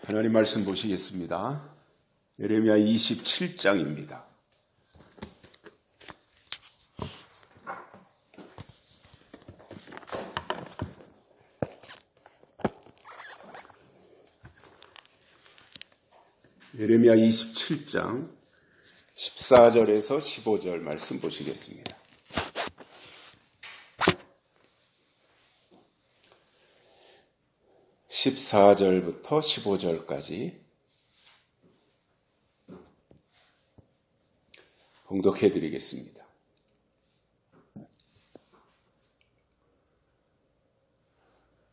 하나님 말씀 보시겠습니다. 예레미야 27장입니다. 예레미야 27장 14절에서 15절 말씀 보시겠습니다. (14절부터) (15절까지) 봉독해 드리겠습니다.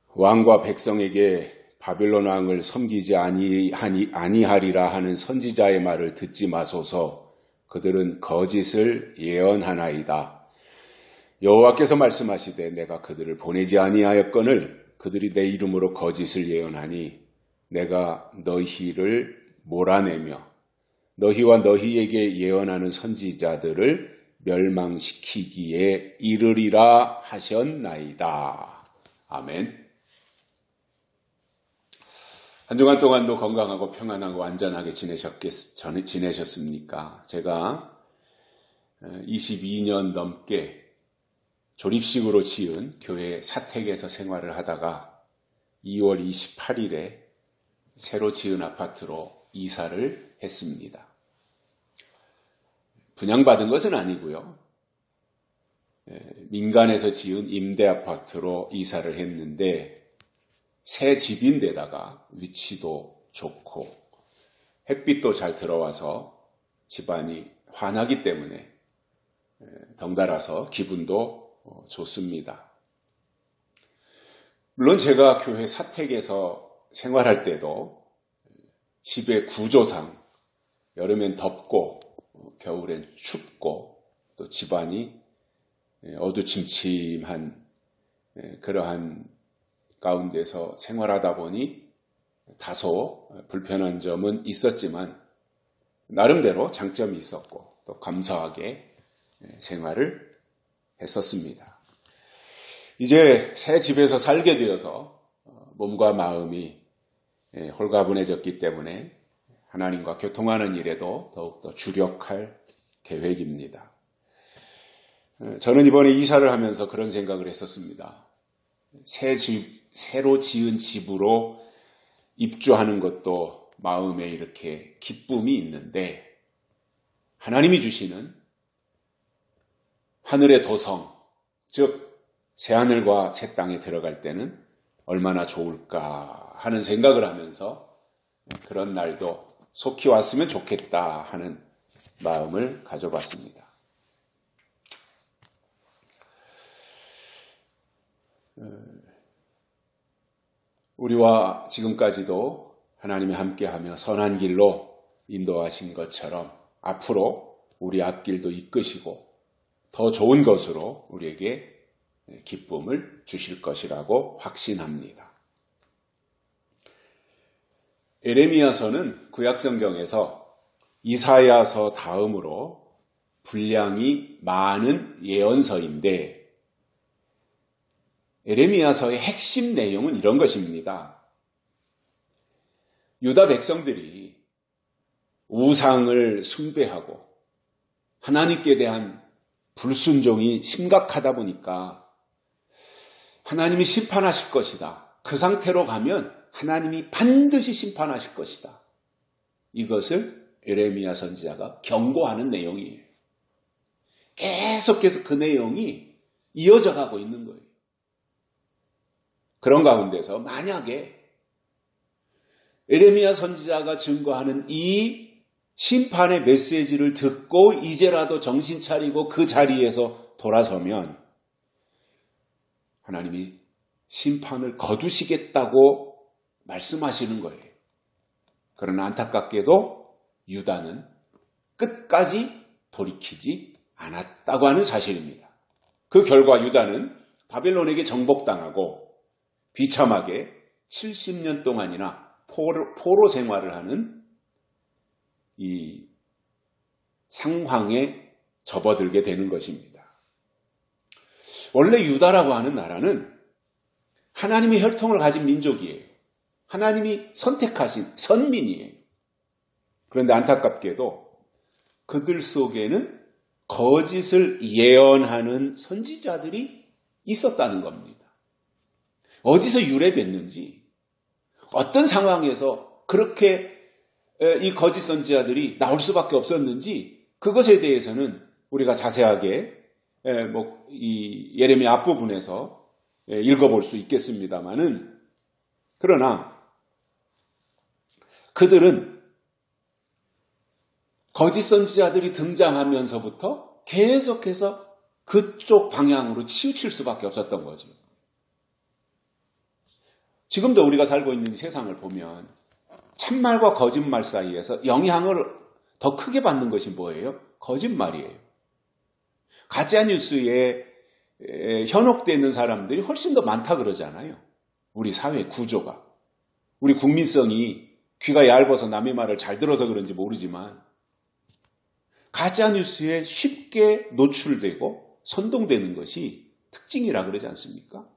왕과 백성에게 바벨론 왕을 섬기지 아니하리라 하는 선지자의 말을 듣지 마소서. 그들은 거짓을 예언하나이다. 여호와께서 말씀하시되 내가 그들을 보내지 아니하였거늘 그들이 내 이름으로 거짓을 예언하니 내가 너희를 몰아내며 너희와 너희에게 예언하는 선지자들을 멸망시키기에 이르리라 하셨나이다. 아멘. 한 주간 동안도 건강하고 평안하고 안전하게 지내셨습니까? 제가 22년 넘게 조립식으로 지은 교회 사택에서 생활을 하다가 2월 28일에 새로 지은 아파트로 이사를 했습니다. 분양받은 것은 아니고요. 민간에서 지은 임대 아파트로 이사를 했는데 새 집인데다가 위치도 좋고 햇빛도 잘 들어와서 집안이 환하기 때문에 덩달아서 기분도 좋습니다. 물론 제가 교회 사택에서 생활할 때도 집의 구조상 여름엔 덥고 겨울엔 춥고 또 집안이 어두침침한 그러한 가운데서 생활하다 보니 다소 불편한 점은 있었지만 나름대로 장점이 있었고 또 감사하게 생활을 했었습니다. 이제 새 집에서 살게 되어서 몸과 마음이 홀가분해졌기 때문에 하나님과 교통하는 일에도 더욱더 주력할 계획입니다. 저는 이번에 이사를 하면서 그런 생각을 했었습니다. 새로 지은 집으로 입주하는 것도 마음에 이렇게 기쁨이 있는데 하나님이 주시는 하늘의 도성, 즉 새하늘과 새 땅에 들어갈 때는 얼마나 좋을까 하는 생각을 하면서 그런 날도 속히 왔으면 좋겠다 하는 마음을 가져봤습니다. 우리와 지금까지도 하나님이 함께하며 선한 길로 인도하신 것처럼 앞으로 우리 앞길도 이끄시고 더 좋은 것으로 우리에게 기쁨을 주실 것이라고 확신합니다. 예레미야서는 구약성경에서 이사야서 다음으로 분량이 많은 예언서인데 예레미야서의 핵심 내용은 이런 것입니다. 유다 백성들이 우상을 숭배하고 하나님께 대한 불순종이 심각하다 보니까 하나님이 심판하실 것이다. 그 상태로 가면 하나님이 반드시 심판하실 것이다. 이것을 예레미야 선지자가 경고하는 내용이에요. 계속해서 그 내용이 이어져 가고 있는 거예요. 그런 가운데서 만약에 예레미야 선지자가 증거하는 이 심판의 메시지를 듣고 이제라도 정신 차리고 그 자리에서 돌아서면 하나님이 심판을 거두시겠다고 말씀하시는 거예요. 그러나 안타깝게도 유다는 끝까지 돌이키지 않았다고 하는 사실입니다. 그 결과 유다는 바벨론에게 정복당하고 비참하게 70년 동안이나 포로 생활을 하는 이 상황에 접어들게 되는 것입니다. 원래 유다라고 하는 나라는 하나님의 혈통을 가진 민족이에요. 하나님이 선택하신 선민이에요. 그런데 안타깝게도 그들 속에는 거짓을 예언하는 선지자들이 있었다는 겁니다. 어디서 유래됐는지, 어떤 상황에서 그렇게 이 거짓 선지자들이 나올 수밖에 없었는지 그것에 대해서는 우리가 자세하게 이 예레미야 앞부분에서 읽어볼 수 있겠습니다만은, 그러나 그들은 거짓 선지자들이 등장하면서부터 계속해서 그쪽 방향으로 치우칠 수밖에 없었던 거죠. 지금도 우리가 살고 있는 세상을 보면 참말과 거짓말 사이에서 영향을 더 크게 받는 것이 뭐예요? 거짓말이에요. 가짜뉴스에 현혹되어 있는 사람들이 훨씬 더 많다 그러잖아요. 우리 사회 구조가. 우리 국민성이 귀가 얇아서 남의 말을 잘 들어서 그런지 모르지만 가짜뉴스에 쉽게 노출되고 선동되는 것이 특징이라 그러지 않습니까?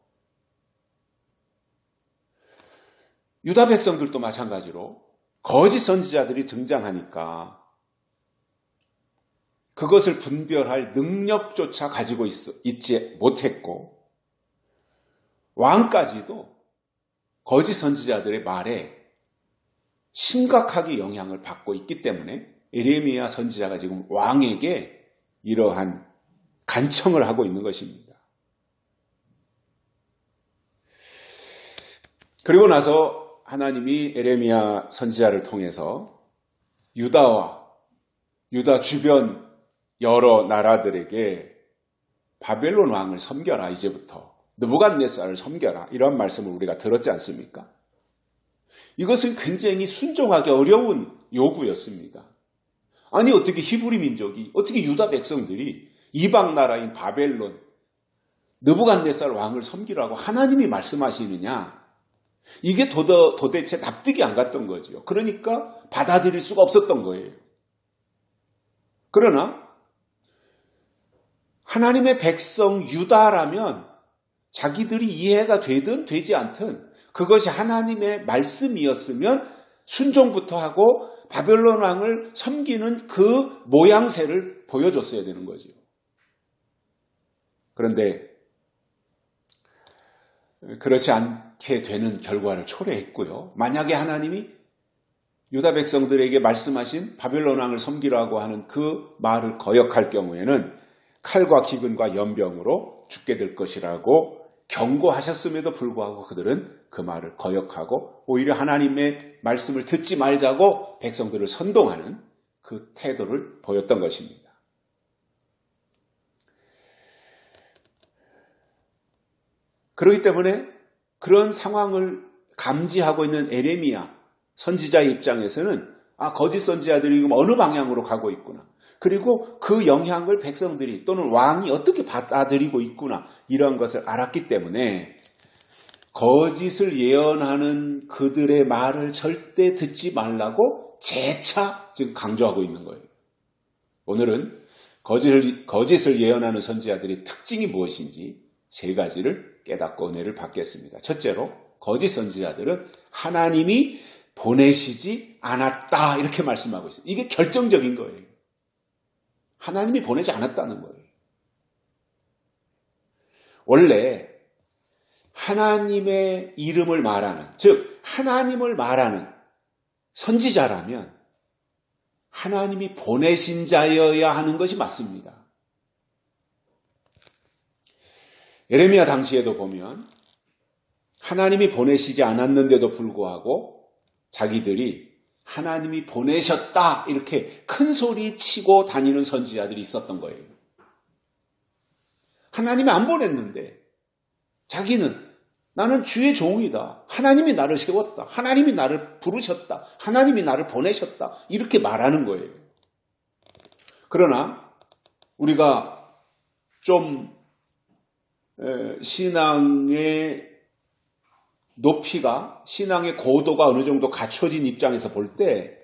유다 백성들도 마찬가지로 거짓 선지자들이 등장하니까 그것을 분별할 능력조차 가지고 있지 못했고, 왕까지도 거짓 선지자들의 말에 심각하게 영향을 받고 있기 때문에 예레미야 선지자가 지금 왕에게 이러한 간청을 하고 있는 것입니다. 그리고 나서 하나님이 예레미야 선지자를 통해서 유다와 유다 주변 여러 나라들에게 바벨론 왕을 섬겨라, 이제부터 느부갓네살을 섬겨라, 이런 말씀을 우리가 들었지 않습니까? 이것은 굉장히 순종하기 어려운 요구였습니다. 아니, 어떻게 히브리 민족이, 어떻게 유다 백성들이 이방 나라인 바벨론 느부갓네살 왕을 섬기라고 하나님이 말씀하시느냐, 이게 도대체 납득이 안 갔던 거죠. 그러니까 받아들일 수가 없었던 거예요. 그러나 하나님의 백성 유다라면 자기들이 이해가 되든 되지 않든 그것이 하나님의 말씀이었으면 순종부터 하고 바벨론 왕을 섬기는 그 모양새를 보여줬어야 되는 거죠. 그런데 그렇지 않게 되는 결과를 초래했고요. 만약에 하나님이 유다 백성들에게 말씀하신 바벨론 왕을 섬기라고 하는 그 말을 거역할 경우에는 칼과 기근과 연병으로 죽게 될 것이라고 경고하셨음에도 불구하고 그들은 그 말을 거역하고 오히려 하나님의 말씀을 듣지 말자고 백성들을 선동하는 그 태도를 보였던 것입니다. 그렇기 때문에 그런 상황을 감지하고 있는 예레미야 선지자의 입장에서는 거짓 선지자들이 지금 어느 방향으로 가고 있구나. 그리고 그 영향을 백성들이 또는 왕이 어떻게 받아들이고 있구나, 이런 것을 알았기 때문에 거짓을 예언하는 그들의 말을 절대 듣지 말라고 재차 지금 강조하고 있는 거예요. 오늘은 거짓을 예언하는 선지자들의 특징이 무엇인지 세 가지를 깨닫고 은혜를 받겠습니다. 첫째로, 거짓 선지자들은 하나님이 보내시지 않았다, 이렇게 말씀하고 있어요. 이게 결정적인 거예요. 하나님이 보내지 않았다는 거예요. 원래 하나님의 이름을 말하는, 즉 하나님을 말하는 선지자라면 하나님이 보내신 자여야 하는 것이 맞습니다. 예레미야 당시에도 보면 하나님이 보내시지 않았는데도 불구하고 자기들이 하나님이 보내셨다, 이렇게 큰 소리 치고 다니는 선지자들이 있었던 거예요. 하나님이 안 보냈는데 자기는 나는 주의 종이다, 하나님이 나를 세웠다, 하나님이 나를 부르셨다, 하나님이 나를 보내셨다, 이렇게 말하는 거예요. 그러나 우리가 좀 신앙의 높이가, 신앙의 고도가 어느 정도 갖춰진 입장에서 볼 때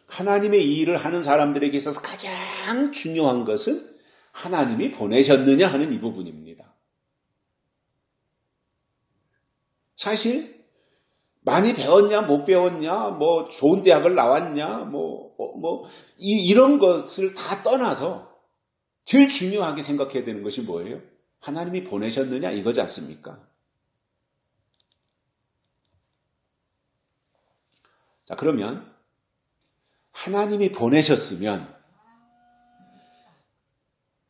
하나님의 이 일을 하는 사람들에게 있어서 가장 중요한 것은 하나님이 보내셨느냐 하는 이 부분입니다. 사실 많이 배웠냐, 못 배웠냐, 뭐 좋은 대학을 나왔냐, 이런 것을 다 떠나서 제일 중요하게 생각해야 되는 것이 뭐예요? 하나님이 보내셨느냐 이거지 않습니까? 자, 그러면 하나님이 보내셨으면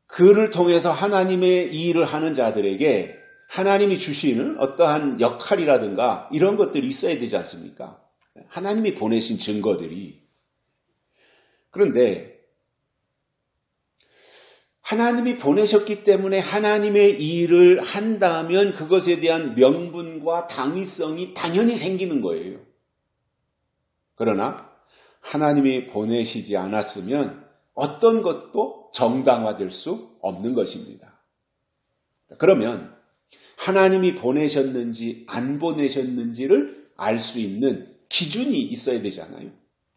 그를 통해서 하나님의 일을 하는 자들에게 하나님이 주시는 어떠한 역할이라든가 이런 것들이 있어야 되지 않습니까? 하나님이 보내신 증거들이. 그런데 하나님이 보내셨기 때문에 하나님의 일을 한다면 그것에 대한 명분과 당위성이 당연히 생기는 거예요. 그러나 하나님이 보내시지 않았으면 어떤 것도 정당화될 수 없는 것입니다. 그러면 하나님이 보내셨는지 안 보내셨는지를 알 수 있는 기준이 있어야 되잖아요.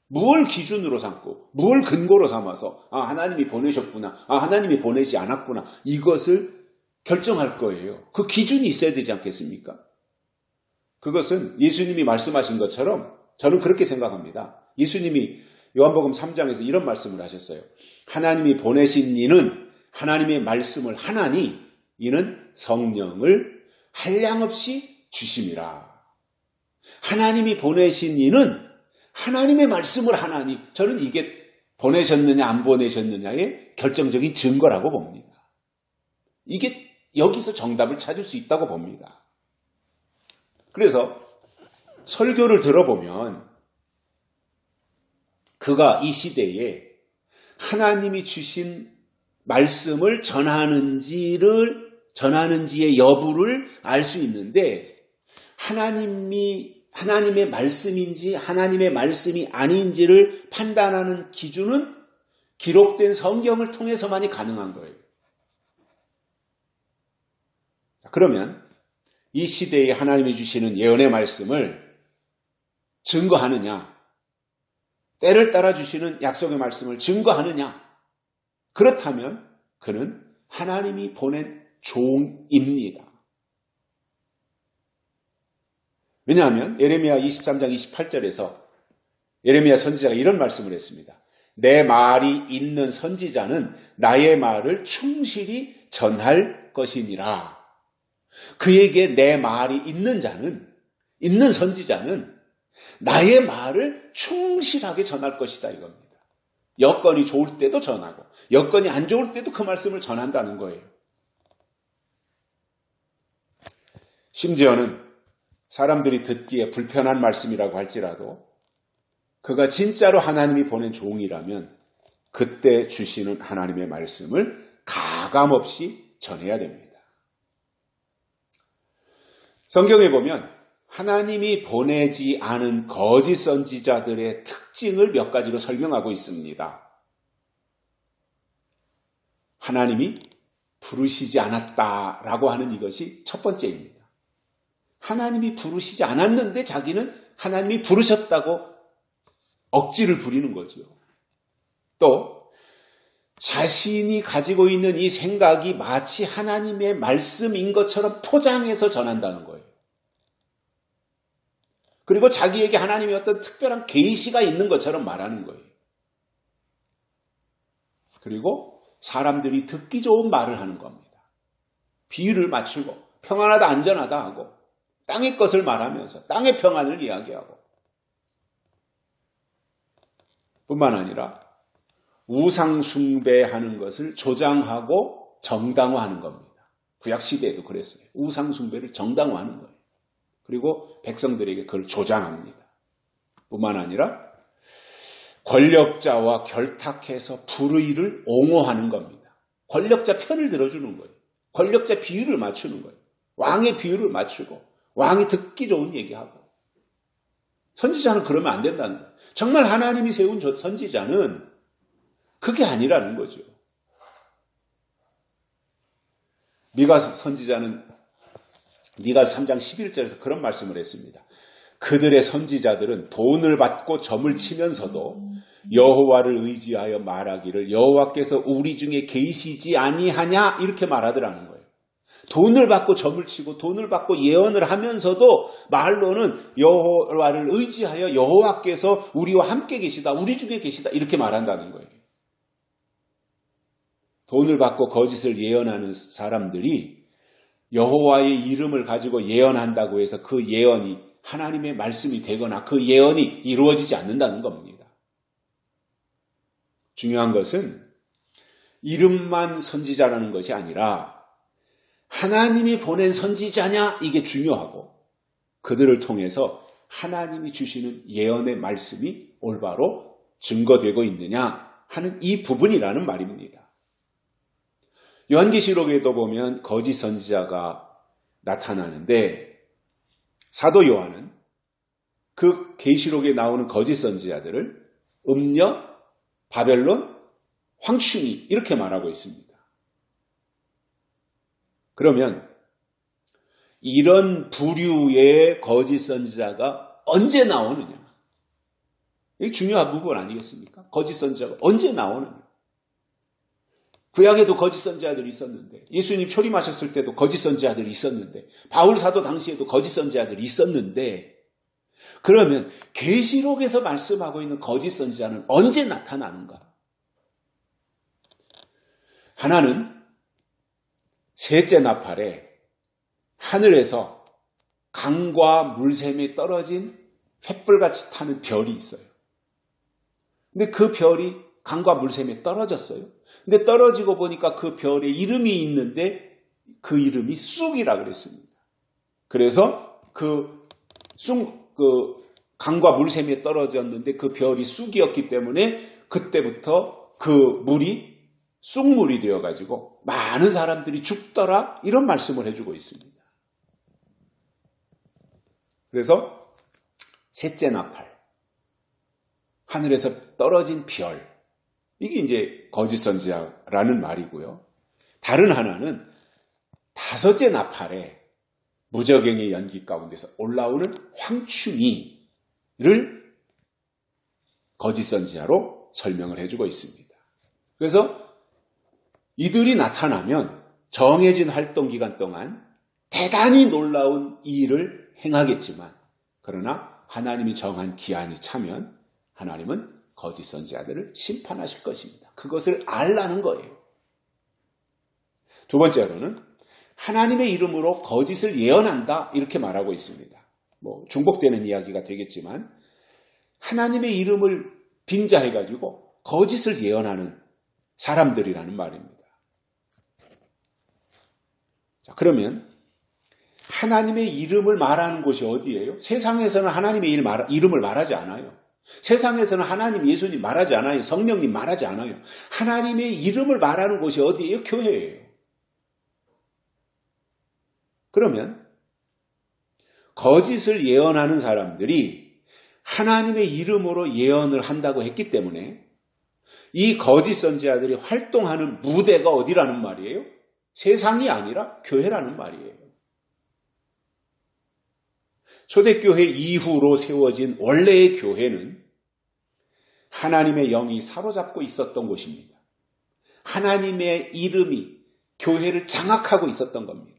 무엇을 기준으로 삼고 무엇을 근거로 삼아서 하나님이 보내셨구나, 하나님이 보내지 않았구나 이것을 결정할 거예요. 그 기준이 있어야 되지 않겠습니까? 그것은 예수님이 말씀하신 것처럼 저는 그렇게 생각합니다. 예수님이 요한복음 3장에서 이런 말씀을 하셨어요. 하나님이 보내신 이는 하나님의 말씀을 하나니 이는 성령을 한량없이 주심이라. 하나님이 보내신 이는 하나님의 말씀을 하나니, 저는 이게 보내셨느냐 안 보내셨느냐의 결정적인 증거라고 봅니다. 이게 여기서 정답을 찾을 수 있다고 봅니다. 그래서 설교를 들어보면 그가 이 시대에 하나님이 주신 말씀을 전하는지의 여부를 알 수 있는데 하나님의 말씀인지 하나님의 말씀이 아닌지를 판단하는 기준은 기록된 성경을 통해서만이 가능한 거예요. 그러면 이 시대에 하나님이 주시는 예언의 말씀을 증거하느냐, 때를 따라 주시는 약속의 말씀을 증거하느냐, 그렇다면 그는 하나님이 보낸 종입니다. 왜냐하면 예레미야 23장 28절에서 예레미야 선지자가 이런 말씀을 했습니다. 내 말이 있는 선지자는 나의 말을 충실히 전할 것이니라. 그에게 내 말이 있는 선지자는 나의 말을 충실하게 전할 것이다 이겁니다. 여건이 좋을 때도 전하고 여건이 안 좋을 때도 그 말씀을 전한다는 거예요. 심지어는 사람들이 듣기에 불편한 말씀이라고 할지라도 그가 진짜로 하나님이 보낸 종이라면 그때 주시는 하나님의 말씀을 가감없이 전해야 됩니다. 성경에 보면 하나님이 보내지 않은 거짓 선지자들의 특징을 몇 가지로 설명하고 있습니다. 하나님이 부르시지 않았다라고 하는 이것이 첫 번째입니다. 하나님이 부르시지 않았는데 자기는 하나님이 부르셨다고 억지를 부리는 거죠. 또 자신이 가지고 있는 이 생각이 마치 하나님의 말씀인 것처럼 포장해서 전한다는 거예요. 그리고 자기에게 하나님의 어떤 특별한 계시가 있는 것처럼 말하는 거예요. 그리고 사람들이 듣기 좋은 말을 하는 겁니다. 비유를 맞추고 평안하다 안전하다 하고 땅의 것을 말하면서 땅의 평안을 이야기하고 뿐만 아니라 우상 숭배하는 것을 조장하고 정당화하는 겁니다. 구약 시대에도 그랬어요. 우상 숭배를 정당화하는 거예요. 그리고 백성들에게 그걸 조장합니다. 뿐만 아니라 권력자와 결탁해서 불의를 옹호하는 겁니다. 권력자 편을 들어주는 거예요. 권력자 비유를 맞추는 거예요. 왕의 비유를 맞추고 왕이 듣기 좋은 얘기하고. 선지자는 그러면 안 된다는 거예요. 정말 하나님이 세운 선지자는 그게 아니라는 거죠. 미가 선지자는 미가서 3장 11절에서 그런 말씀을 했습니다. 그들의 선지자들은 돈을 받고 점을 치면서도 여호와를 의지하여 말하기를 여호와께서 우리 중에 계시지 아니하냐 이렇게 말하더라는 거예요. 돈을 받고 점을 치고 돈을 받고 예언을 하면서도 말로는 여호와를 의지하여 여호와께서 우리와 함께 계시다, 우리 중에 계시다 이렇게 말한다는 거예요. 돈을 받고 거짓을 예언하는 사람들이 여호와의 이름을 가지고 예언한다고 해서 그 예언이 하나님의 말씀이 되거나 그 예언이 이루어지지 않는다는 겁니다. 중요한 것은 이름만 선지자라는 것이 아니라 하나님이 보낸 선지자냐 이게 중요하고 그들을 통해서 하나님이 주시는 예언의 말씀이 올바로 증거되고 있느냐 하는 이 부분이라는 말입니다. 요한계시록에도 보면 거짓 선지자가 나타나는데 사도 요한은 그 계시록에 나오는 거짓 선지자들을 음녀, 바벨론, 황충이 이렇게 말하고 있습니다. 그러면 이런 부류의 거짓 선지자가 언제 나오느냐? 이게 중요한 부분 아니겠습니까? 거짓 선지자가 언제 나오느냐? 구약에도 거짓 선지자들이 있었는데 예수님 초림하셨을 때도 거짓 선지자들이 있었는데 바울 사도 당시에도 거짓 선지자들이 있었는데 그러면 계시록에서 말씀하고 있는 거짓 선지자는 언제 나타나는가? 하나는 셋째 나팔에 하늘에서 강과 물샘이 떨어진 횃불같이 타는 별이 있어요. 근데 그 별이 강과 물샘에 떨어졌어요. 근데 떨어지고 보니까 그 별에 이름이 있는데 그 이름이 쑥이라 그랬습니다. 그래서 강과 물샘에 떨어졌는데 그 별이 쑥이었기 때문에 그때부터 그 물이 쑥물이 되어가지고 많은 사람들이 죽더라 이런 말씀을 해주고 있습니다. 그래서 셋째 나팔, 하늘에서 떨어진 별, 이게 이제 거짓 선지자라는 말이고요. 다른 하나는 다섯째 나팔에 무저갱의 연기 가운데서 올라오는 황충이를 거짓 선지자로 설명을 해주고 있습니다. 그래서 이들이 나타나면 정해진 활동 기간 동안 대단히 놀라운 일을 행하겠지만 그러나 하나님이 정한 기한이 차면 하나님은 거짓 선지자들을 심판하실 것입니다. 그것을 알라는 거예요. 두 번째로는 하나님의 이름으로 거짓을 예언한다 이렇게 말하고 있습니다. 중복되는 이야기가 되겠지만 하나님의 이름을 빙자해가지고 거짓을 예언하는 사람들이라는 말입니다. 자, 그러면 하나님의 이름을 말하는 곳이 어디예요? 세상에서는 하나님의 이름을 말하지 않아요. 세상에서는 하나님, 예수님 말하지 않아요. 성령님 말하지 않아요. 하나님의 이름을 말하는 곳이 어디예요? 교회예요. 그러면 거짓을 예언하는 사람들이 하나님의 이름으로 예언을 한다고 했기 때문에 이 거짓 선지자들이 활동하는 무대가 어디라는 말이에요? 세상이 아니라 교회라는 말이에요. 초대교회 이후로 세워진 원래의 교회는 하나님의 영이 사로잡고 있었던 곳입니다. 하나님의 이름이 교회를 장악하고 있었던 겁니다.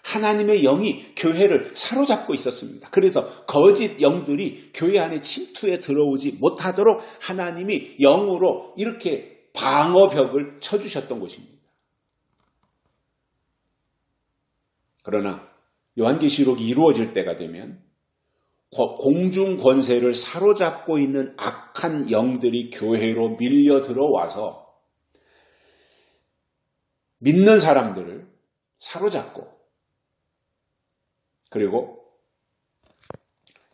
하나님의 영이 교회를 사로잡고 있었습니다. 그래서 거짓 영들이 교회 안에 침투해 들어오지 못하도록 하나님이 영으로 이렇게 방어벽을 쳐주셨던 곳입니다. 그러나 요한계시록이 이루어질 때가 되면 공중 권세를 사로잡고 있는 악한 영들이 교회로 밀려 들어와서 믿는 사람들을 사로잡고 그리고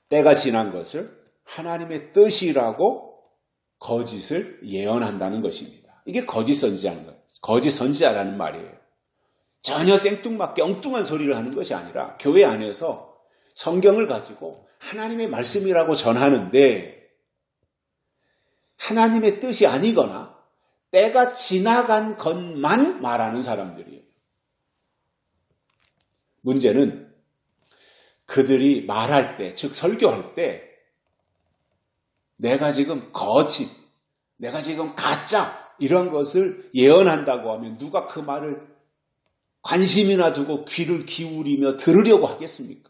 때가 지난 것을 하나님의 뜻이라고 거짓을 예언한다는 것입니다. 이게 거짓 선지자라는 거예요. 거짓 선지자라는 말이에요. 전혀 생뚱맞게 엉뚱한 소리를 하는 것이 아니라 교회 안에서 성경을 가지고 하나님의 말씀이라고 전하는데 하나님의 뜻이 아니거나 때가 지나간 것만 말하는 사람들이에요. 문제는 그들이 말할 때, 즉 설교할 때 내가 지금 거짓, 내가 지금 가짜 이런 것을 예언한다고 하면 누가 그 말을 관심이나 두고 귀를 기울이며 들으려고 하겠습니까?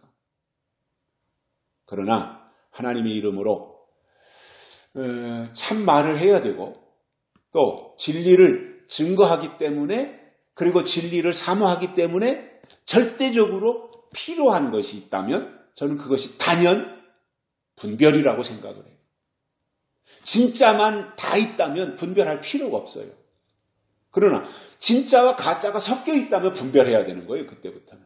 그러나 하나님의 이름으로 참 말을 해야 되고 또 진리를 증거하기 때문에 그리고 진리를 사모하기 때문에 절대적으로 필요한 것이 있다면 저는 그것이 단연 분별이라고 생각을 해요. 진짜만 다 있다면 분별할 필요가 없어요. 그러나 진짜와 가짜가 섞여 있다면 분별해야 되는 거예요. 그때부터는.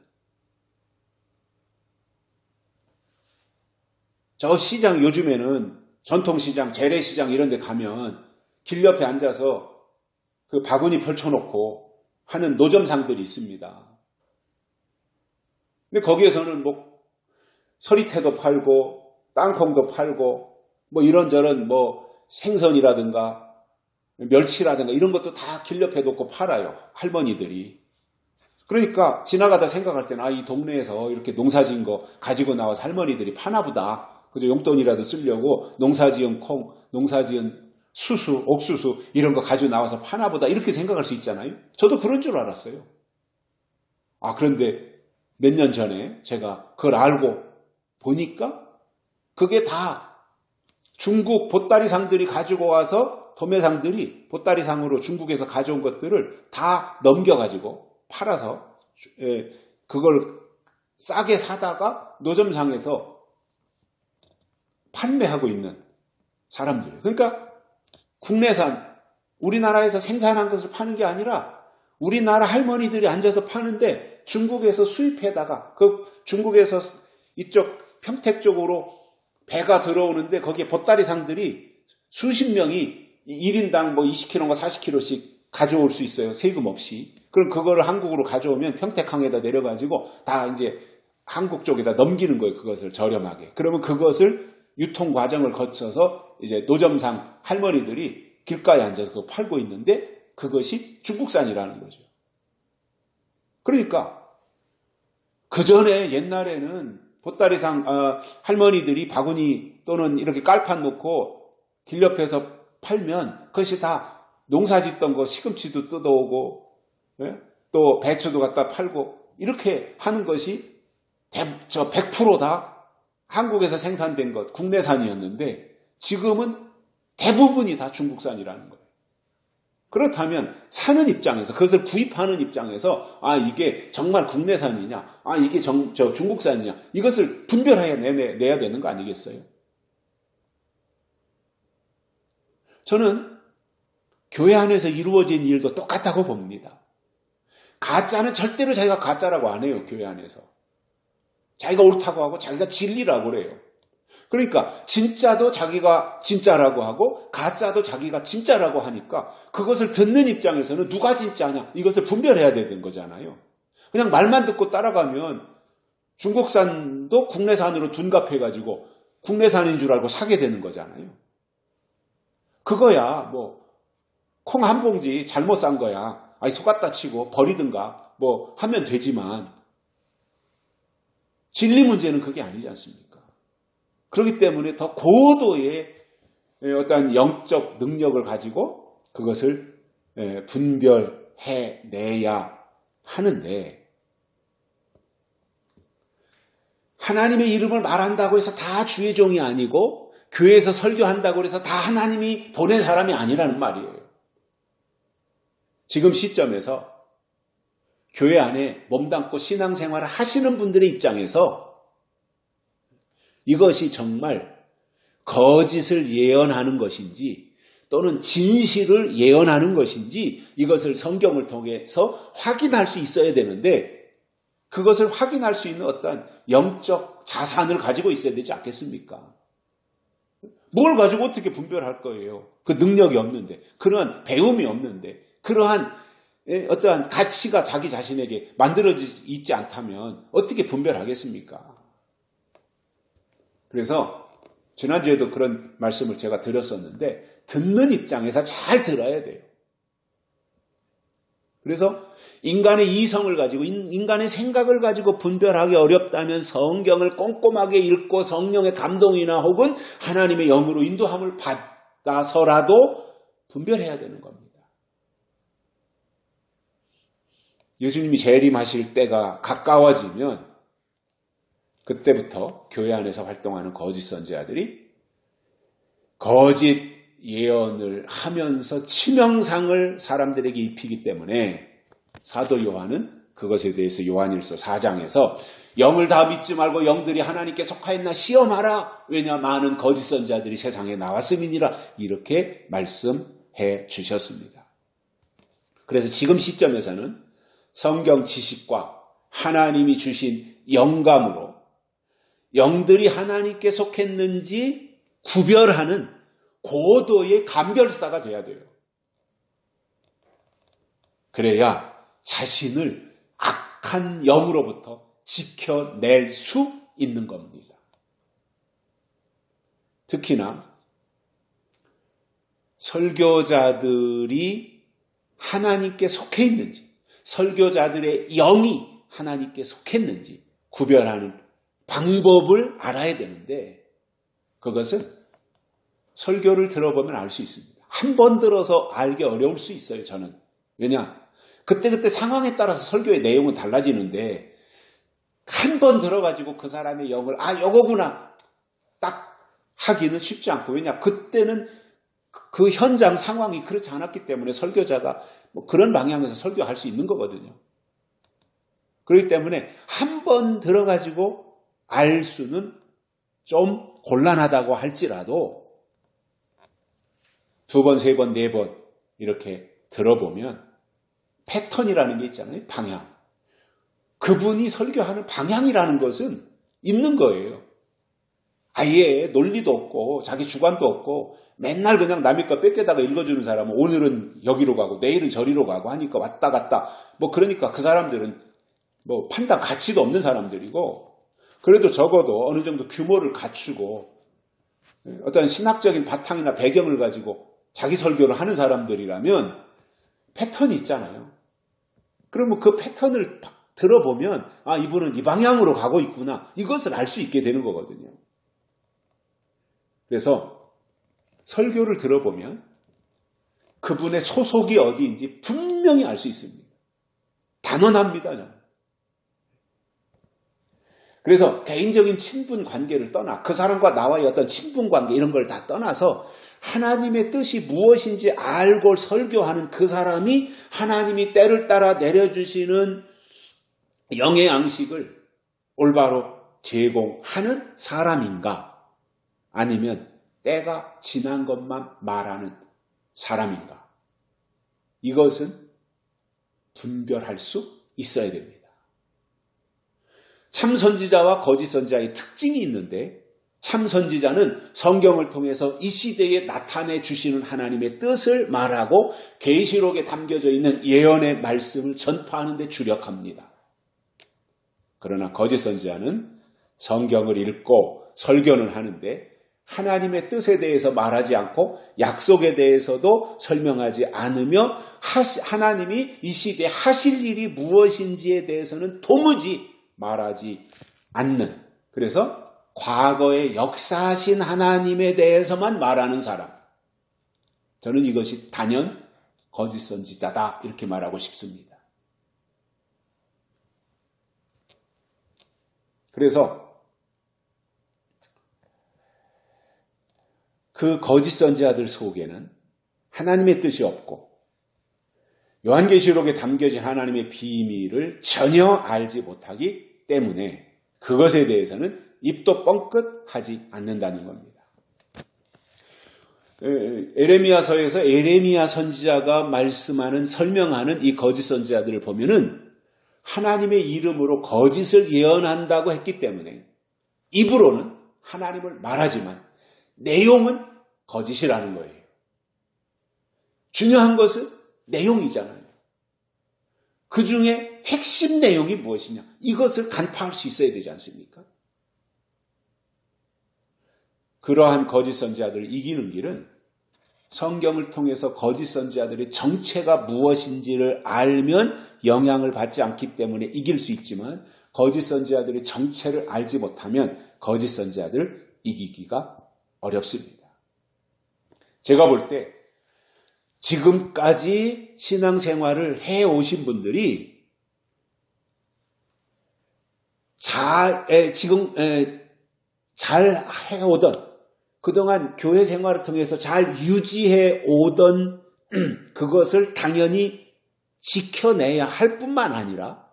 저 시장 요즘에는 전통시장, 재래시장 이런 데 가면 길 옆에 앉아서 그 바구니 펼쳐놓고 하는 노점상들이 있습니다. 근데 거기에서는 뭐 서리태도 팔고 땅콩도 팔고 뭐 이런저런 뭐 생선이라든가 멸치라든가 이런 것도 다 길 옆에 놓고 팔아요. 할머니들이. 그러니까 지나가다 생각할 때는 이 동네에서 이렇게 농사지은 거 가지고 나와서 할머니들이 파나보다. 그죠? 용돈이라도 쓰려고 농사지은 콩, 농사지은 수수, 옥수수 이런 거 가지고 나와서 파나보다 이렇게 생각할 수 있잖아요. 저도 그런 줄 알았어요. 그런데 몇 년 전에 제가 그걸 알고 보니까 그게 다 중국 보따리상들이 가지고 와서 도매상들이 보따리상으로 중국에서 가져온 것들을 다 넘겨가지고 팔아서 그걸 싸게 사다가 노점상에서 판매하고 있는 사람들이에요. 그러니까 국내산, 우리나라에서 생산한 것을 파는 게 아니라 우리나라 할머니들이 앉아서 파는데 중국에서 수입해다가 그 중국에서 이쪽 평택 쪽으로 배가 들어오는데 거기에 보따리상들이 수십 명이 1인당 뭐 20kg인가 40kg씩 가져올 수 있어요. 세금 없이. 그럼 그거를 한국으로 가져오면 평택항에다 내려가지고 다 이제 한국 쪽에다 넘기는 거예요. 그것을 저렴하게. 그러면 그것을 유통 과정을 거쳐서 이제 노점상 할머니들이 길가에 앉아서 그거 팔고 있는데 그것이 중국산이라는 거죠. 그러니까 그 전에 옛날에는 보따리상 할머니들이 바구니 또는 이렇게 깔판 놓고 길 옆에서 팔면 그것이 다 농사 짓던 거 시금치도 뜯어오고 또 배추도 갖다 팔고 이렇게 하는 것이 100%다 한국에서 생산된 것, 국내산이었는데 지금은 대부분이 다 중국산이라는 거예요. 그렇다면 사는 입장에서 그것을 구입하는 입장에서 이게 정말 국내산이냐 이게 중국산이냐 이것을 분별해야 내야 되는 거 아니겠어요? 저는 교회 안에서 이루어진 일도 똑같다고 봅니다. 가짜는 절대로 자기가 가짜라고 안 해요. 교회 안에서. 자기가 옳다고 하고 자기가 진리라고 그래요. 그러니까 진짜도 자기가 진짜라고 하고 가짜도 자기가 진짜라고 하니까 그것을 듣는 입장에서는 누가 진짜냐 이것을 분별해야 되는 거잖아요. 그냥 말만 듣고 따라가면 중국산도 국내산으로 둔갑해가지고 국내산인 줄 알고 사게 되는 거잖아요. 그거야 뭐 콩 한 봉지 잘못 산 거야. 속았다 치고 버리든가 뭐 하면 되지만 진리 문제는 그게 아니지 않습니까? 그렇기 때문에 더 고도의 어떤 영적 능력을 가지고 그것을 분별해내야 하는데 하나님의 이름을 말한다고 해서 다 주의 종이 아니고 교회에서 설교한다고 해서 다 하나님이 보낸 사람이 아니라는 말이에요. 지금 시점에서 교회 안에 몸담고 신앙생활을 하시는 분들의 입장에서 이것이 정말 거짓을 예언하는 것인지 또는 진실을 예언하는 것인지 이것을 성경을 통해서 확인할 수 있어야 되는데 그것을 확인할 수 있는 어떤 영적 자산을 가지고 있어야 되지 않겠습니까? 뭘 가지고 어떻게 분별할 거예요? 그 능력이 없는데 그러한 배움이 없는데 그러한 어떠한 가치가 자기 자신에게 만들어지지 있지 않다면 어떻게 분별하겠습니까? 그래서 지난주에도 그런 말씀을 제가 드렸었는데 듣는 입장에서 잘 들어야 돼요. 그래서 인간의 이성을 가지고 인간의 생각을 가지고 분별하기 어렵다면 성경을 꼼꼼하게 읽고 성령의 감동이나 혹은 하나님의 영으로 인도함을 받아서라도 분별해야 되는 겁니다. 예수님이 재림하실 때가 가까워지면 그때부터 교회 안에서 활동하는 거짓 선지자들이 거짓 예언을 하면서 치명상을 사람들에게 입히기 때문에 사도 요한은 그것에 대해서 요한일서 4장에서 영을 다 믿지 말고 영들이 하나님께 속하였나 시험하라. 왜냐 많은 거짓 선지자들이 세상에 나왔음이니라. 이렇게 말씀해 주셨습니다. 그래서 지금 시점에서는 성경 지식과 하나님이 주신 영감으로 영들이 하나님께 속했는지 구별하는 고도의 감별사가 돼야 돼요. 그래야 자신을 악한 영으로부터 지켜낼 수 있는 겁니다. 특히나 설교자들이 하나님께 속해 있는지, 설교자들의 영이 하나님께 속했는지 구별하는 방법을 알아야 되는데 그것은 설교를 들어보면 알 수 있습니다. 한 번 들어서 알기 어려울 수 있어요, 저는. 왜냐? 그때그때 상황에 따라서 설교의 내용은 달라지는데 한 번 들어가지고 그 사람의 영을 요거구나 딱 하기는 쉽지 않고 왜냐? 그때는 그 현장 상황이 그렇지 않았기 때문에 설교자가 그런 방향에서 설교할 수 있는 거거든요. 그렇기 때문에 한 번 들어가지고 알 수는 좀 곤란하다고 할지라도 두 번, 세 번, 네 번 이렇게 들어보면 패턴이라는 게 있잖아요. 방향. 그분이 설교하는 방향이라는 것은 있는 거예요. 아예 논리도 없고 자기 주관도 없고 맨날 그냥 남의 거 뺏겨다가 읽어주는 사람은 오늘은 여기로 가고 내일은 저리로 가고 하니까 왔다 갔다 그러니까 그 사람들은 판단 가치도 없는 사람들이고 그래도 적어도 어느 정도 규모를 갖추고 어떤 신학적인 바탕이나 배경을 가지고 자기 설교를 하는 사람들이라면 패턴이 있잖아요. 그러면 그 패턴을 들어보면 이분은 이 방향으로 가고 있구나. 이것을 알 수 있게 되는 거거든요. 그래서 설교를 들어보면 그분의 소속이 어디인지 분명히 알 수 있습니다. 단언합니다. 저는. 그래서 개인적인 친분 관계를 떠나 그 사람과 나와의 어떤 친분 관계 이런 걸 다 떠나서 하나님의 뜻이 무엇인지 알고 설교하는 그 사람이 하나님이 때를 따라 내려주시는 영의 양식을 올바로 제공하는 사람인가 아니면 때가 지난 것만 말하는 사람인가 이것은 분별할 수 있어야 됩니다. 참 선지자와 거짓 선지자의 특징이 있는데 참 선지자는 성경을 통해서 이 시대에 나타내 주시는 하나님의 뜻을 말하고 계시록에 담겨져 있는 예언의 말씀을 전파하는 데 주력합니다. 그러나 거짓 선지자는 성경을 읽고 설교는 하는데 하나님의 뜻에 대해서 말하지 않고 약속에 대해서도 설명하지 않으며 하나님이 이 시대에 하실 일이 무엇인지에 대해서는 도무지 말하지 않는 그래서 과거에 역사하신 하나님에 대해서만 말하는 사람 저는 이것이 단연 거짓 선지자다 이렇게 말하고 싶습니다. 그래서 그 거짓 선지자들 속에는 하나님의 뜻이 없고 요한계시록에 담겨진 하나님의 비밀을 전혀 알지 못하기 때문에 그것에 대해서는 입도 뻥끗하지 않는다는 겁니다. 에레미야서에서 에레미야 선지자가 말씀하는 설명하는 이 거짓 선지자들을 보면은 하나님의 이름으로 거짓을 예언한다고 했기 때문에 입으로는 하나님을 말하지만 내용은 거짓이라는 거예요. 중요한 것은 내용이잖아요. 그 중에 핵심 내용이 무엇이냐? 이것을 간파할 수 있어야 되지 않습니까? 그러한 거짓 선지자들을 이기는 길은 성경을 통해서 거짓 선지자들의 정체가 무엇인지를 알면 영향을 받지 않기 때문에 이길 수 있지만 거짓 선지자들의 정체를 알지 못하면 거짓 선지자들을 이기기가 어렵습니다. 제가 볼 때 지금까지 신앙생활을 해오신 분들이 지금 잘 해오던, 그동안 교회 생활을 통해서 잘 유지해 오던 그것을 당연히 지켜내야 할 뿐만 아니라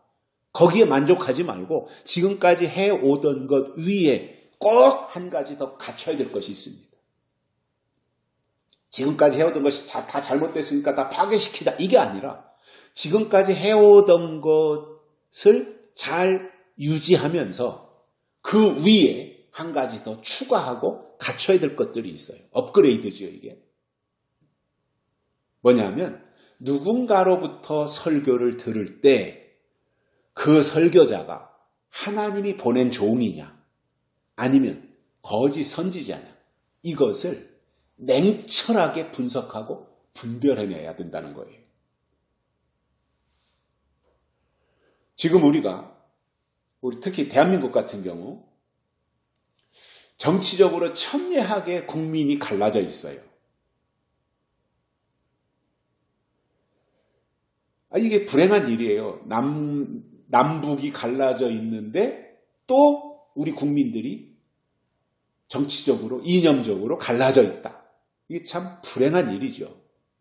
거기에 만족하지 말고 지금까지 해오던 것 위에 꼭 한 가지 더 갖춰야 될 것이 있습니다. 지금까지 해오던 것이 다 잘못됐으니까 다 파괴시키자, 이게 아니라 지금까지 해오던 것을 잘 유지하면서 그 위에 한 가지 더 추가하고 갖춰야 될 것들이 있어요. 업그레이드죠, 이게. 뭐냐면 누군가로부터 설교를 들을 때 그 설교자가 하나님이 보낸 종이냐 아니면 거짓 선지자냐, 이것을 냉철하게 분석하고 분별해내야 된다는 거예요. 지금 우리 특히 대한민국 같은 경우 정치적으로 첨예하게 국민이 갈라져 있어요. 이게 불행한 일이에요. 남북이 갈라져 있는데 또 우리 국민들이 정치적으로, 이념적으로 갈라져 있다. 이게 참 불행한 일이죠.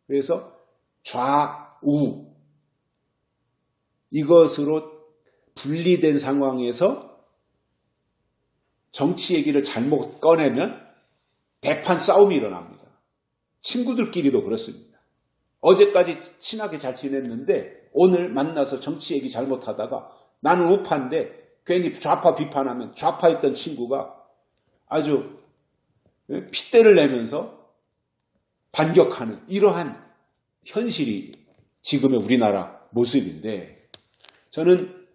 그래서 좌우 이것으로 분리된 상황에서 정치 얘기를 잘못 꺼내면 대판 싸움이 일어납니다. 친구들끼리도 그렇습니다. 어제까지 친하게 잘 지냈는데 오늘 만나서 정치 얘기 잘못하다가 나는 우파인데 괜히 좌파 비판하면 좌파였던 친구가 아주 핏대를 내면서 반격하는 이러한 현실이 지금의 우리나라 모습인데, 저는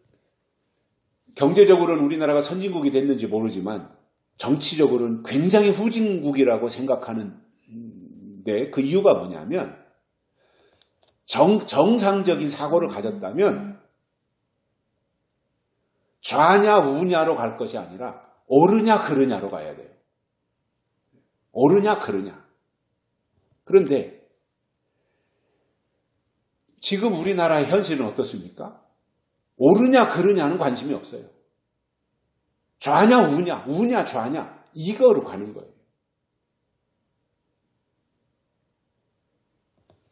경제적으로는 우리나라가 선진국이 됐는지 모르지만 정치적으로는 굉장히 후진국이라고 생각하는데, 그 이유가 뭐냐면 정상적인 사고를 가졌다면 좌냐 우냐로 갈 것이 아니라 옳으냐 그르냐로 가야 돼요. 옳으냐 그르냐. 그런데 지금 우리나라의 현실은 어떻습니까? 옳으냐 그르냐는 관심이 없어요. 좌냐 우냐, 우냐 좌냐, 이거로 가는 거예요.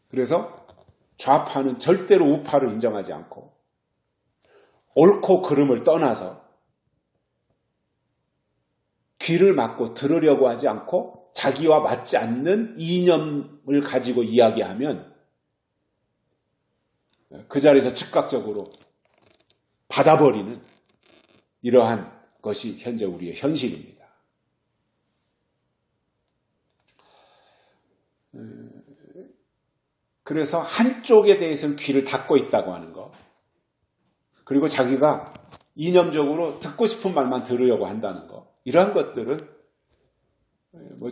그래서 좌파는 절대로 우파를 인정하지 않고 옳고 그름을 떠나서 귀를 막고 들으려고 하지 않고 자기와 맞지 않는 이념을 가지고 이야기하면 그 자리에서 즉각적으로 받아버리는 이러한 것이 현재 우리의 현실입니다. 그래서 한쪽에 대해서는 귀를 닫고 있다고 하는 것, 그리고 자기가 이념적으로 듣고 싶은 말만 들으려고 한다는 것, 이러한 것들은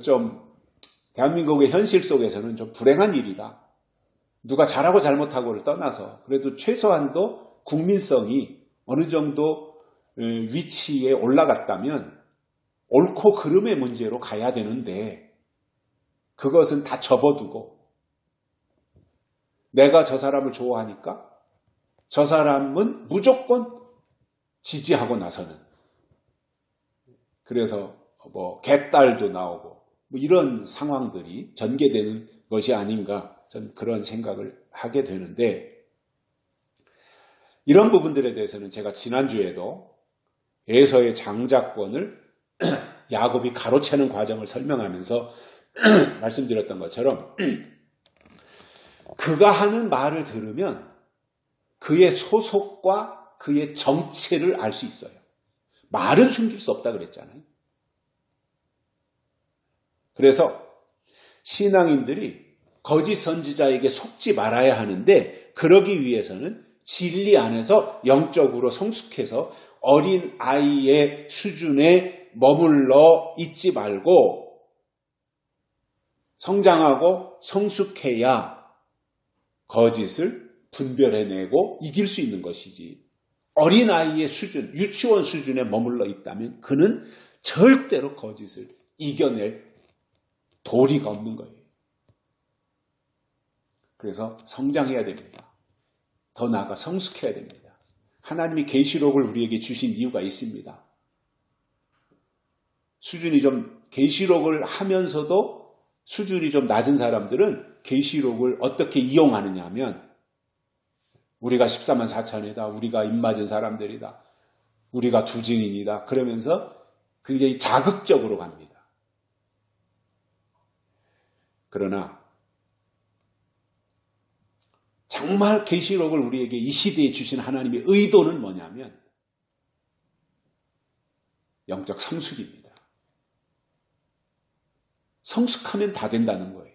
좀 대한민국의 현실 속에서는 좀 불행한 일이다. 누가 잘하고 잘못하고를 떠나서 그래도 최소한도 국민성이 어느 정도 위치에 올라갔다면 옳고 그름의 문제로 가야 되는데, 그것은 다 접어두고 내가 저 사람을 좋아하니까 저 사람은 무조건 지지하고 나서는, 그래서 개딸도 나오고 이런 상황들이 전개되는 것이 아닌가, 저는 그런 생각을 하게 되는데, 이런 부분들에 대해서는 제가 지난주에도 에서의 장자권을 야곱이 가로채는 과정을 설명하면서 말씀드렸던 것처럼 그가 하는 말을 들으면 그의 소속과 그의 정체를 알 수 있어요. 말은 숨길 수 없다 그랬잖아요. 그래서 신앙인들이 거짓 선지자에게 속지 말아야 하는데, 그러기 위해서는 진리 안에서 영적으로 성숙해서 어린 아이의 수준에 머물러 있지 말고 성장하고 성숙해야 거짓을 분별해내고 이길 수 있는 것이지, 어린아이의 수준, 유치원 수준에 머물러 있다면 그는 절대로 거짓을 이겨낼 도리가 없는 거예요. 그래서 성장해야 됩니다. 더 나아가 성숙해야 됩니다. 하나님이 계시록을 우리에게 주신 이유가 있습니다. 수준이 좀 계시록을 하면서도 수준이 좀 낮은 사람들은 계시록을 어떻게 이용하느냐 하면 우리가 14만 4천이다. 우리가 입맞은 사람들이다. 우리가 두 증인이다. 그러면서 굉장히 자극적으로 갑니다. 그러나 정말 계시록을 우리에게 이 시대에 주신 하나님의 의도는 뭐냐면 영적 성숙입니다. 성숙하면 다 된다는 거예요.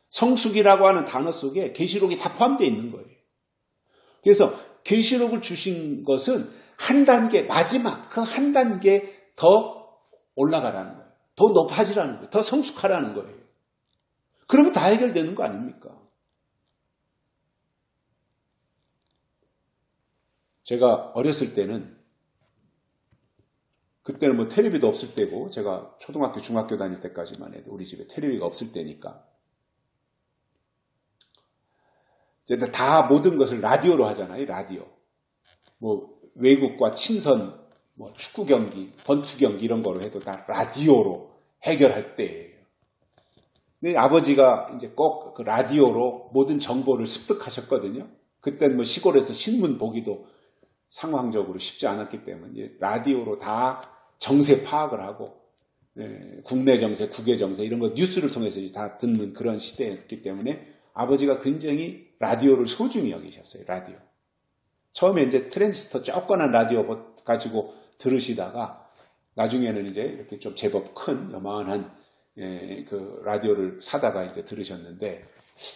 성숙이라고 하는 단어 속에 계시록이 다 포함되어 있는 거예요. 그래서 계시록을 주신 것은 한 단계, 마지막 그 한 단계 더 올라가라는 거예요. 더 높아지라는 거예요. 더 성숙하라는 거예요. 그러면 다 해결되는 거 아닙니까? 제가 어렸을 때는 그때는 뭐 텔레비도 없을 때고 제가 초등학교, 중학교 다닐 때까지만 해도 우리 집에 텔레비가 없을 때니까 이제 다 모든 것을 라디오로 하잖아요. 라디오. 뭐 외국과 친선, 뭐 축구 경기, 권투 경기 이런 거로 해도 다 라디오로 해결할 때예요. 근데 아버지가 이제 꼭 그 라디오로 모든 정보를 습득하셨거든요. 그때는 뭐 시골에서 신문 보기도 상황적으로 쉽지 않았기 때문에 라디오로 다 정세 파악을 하고 국내 정세, 국외 정세 이런 거 뉴스를 통해서 다 듣는 그런 시대였기 때문에 아버지가 굉장히 라디오를 소중히 여기셨어요. 라디오. 처음에 이제 트랜지스터 조그만한 라디오 가지고 들으시다가 나중에는 이제 이렇게 좀 제법 큰 요만한 그 라디오를 사다가 이제 들으셨는데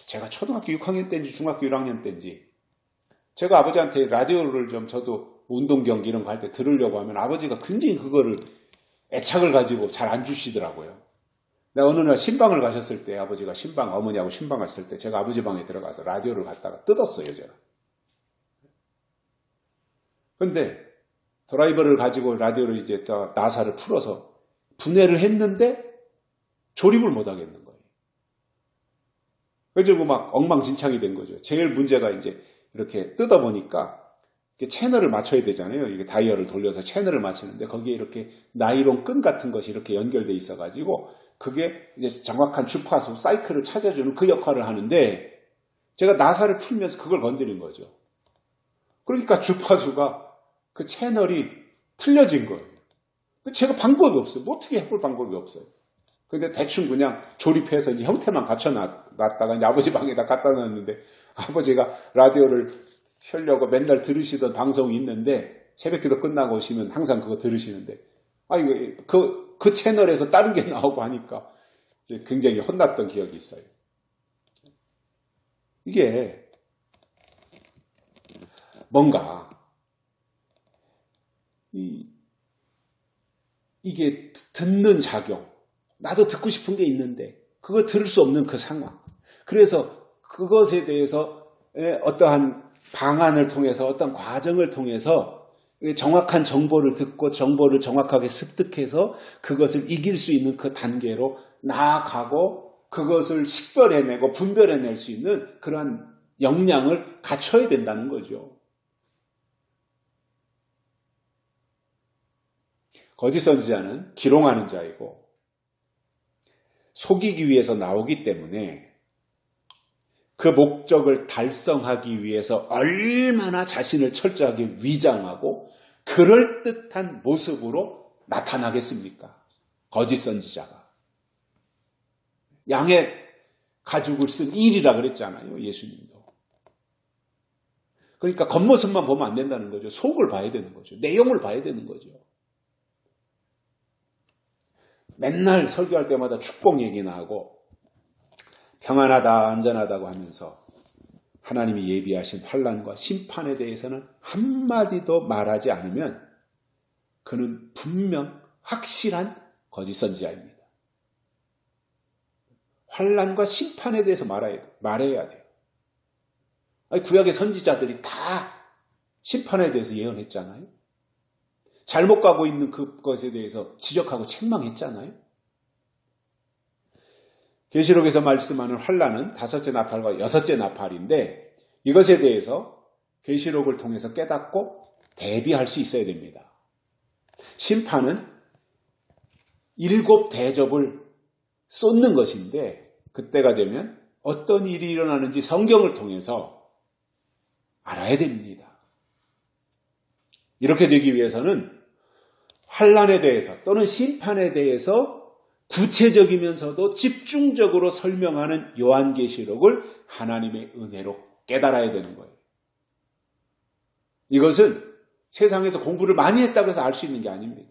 제가 초등학교 6학년 때인지 중학교 1학년 때인지 제가 아버지한테 라디오를 좀 저도 운동 경기 이런 거 할 때 들으려고 하면 아버지가 굉장히 그거를 애착을 가지고 잘 안 주시더라고요. 내가 어느 날 신방을 가셨을 때 아버지가 어머니하고 신방 갔을 때 제가 아버지 방에 들어가서 라디오를 갖다가 뜯었어요, 제가. 근데 드라이버를 가지고 라디오를 이제 나사를 풀어서 분해를 했는데 조립을 못 하겠는 거예요. 그래서 막 엉망진창이 된 거죠. 제일 문제가 이제 이렇게 뜯어보니까 채널을 맞춰야 되잖아요. 이게 다이얼을 돌려서 채널을 맞추는데 거기에 이렇게 나일론 끈 같은 것이 이렇게 연결되어 있어가지고 그게 이제 정확한 주파수, 사이클을 찾아주는 그 역할을 하는데 제가 나사를 풀면서 그걸 건드린 거죠. 그러니까 주파수가 그 채널이 틀려진 거예요. 제가 방법이 없어요. 뭐 어떻게 해볼 방법이 없어요. 근데 대충 그냥 조립해서 이제 형태만 갖춰놨다가 이제 아버지 방에다 갖다 놨는데 아버지가 라디오를 켜려고 맨날 들으시던 방송이 있는데 새벽기도 끝나고 오시면 항상 그거 들으시는데 그 채널에서 다른 게 나오고 하니까 굉장히 혼났던 기억이 있어요. 이게 뭔가 이게 듣는 작용, 나도 듣고 싶은 게 있는데 그거 들을 수 없는 그 상황. 그래서 그것에 대해서 어떠한 방안을 통해서 어떤 과정을 통해서 정확한 정보를 듣고 정보를 정확하게 습득해서 그것을 이길 수 있는 그 단계로 나아가고 그것을 식별해내고 분별해낼 수 있는 그러한 역량을 갖춰야 된다는 거죠. 거짓 선지자는 기롱하는 자이고 속이기 위해서 나오기 때문에 그 목적을 달성하기 위해서 얼마나 자신을 철저하게 위장하고 그럴듯한 모습으로 나타나겠습니까? 거짓 선지자가. 양의 가죽을 쓴 일이라 그랬잖아요. 예수님도. 그러니까 겉모습만 보면 안 된다는 거죠. 속을 봐야 되는 거죠. 내용을 봐야 되는 거죠. 맨날 설교할 때마다 축복 얘기나 하고 평안하다, 안전하다고 하면서 하나님이 예비하신 환난과 심판에 대해서는 한마디도 말하지 않으면 그는 분명 확실한 거짓 선지자입니다. 환난과 심판에 대해서 말해야 돼요. 구약의 선지자들이 다 심판에 대해서 예언했잖아요. 잘못 가고 있는 그것에 대해서 지적하고 책망했잖아요. 계시록에서 말씀하는 환난은 5째 나팔과 6째 나팔인데 이것에 대해서 계시록을 통해서 깨닫고 대비할 수 있어야 됩니다. 심판은 7 대접을 쏟는 것인데 그때가 되면 어떤 일이 일어나는지 성경을 통해서 알아야 됩니다. 이렇게 되기 위해서는 환난에 대해서 또는 심판에 대해서 구체적이면서도 집중적으로 설명하는 요한계시록을 하나님의 은혜로 깨달아야 되는 거예요. 이것은 세상에서 공부를 많이 했다고 해서 알 수 있는 게 아닙니다.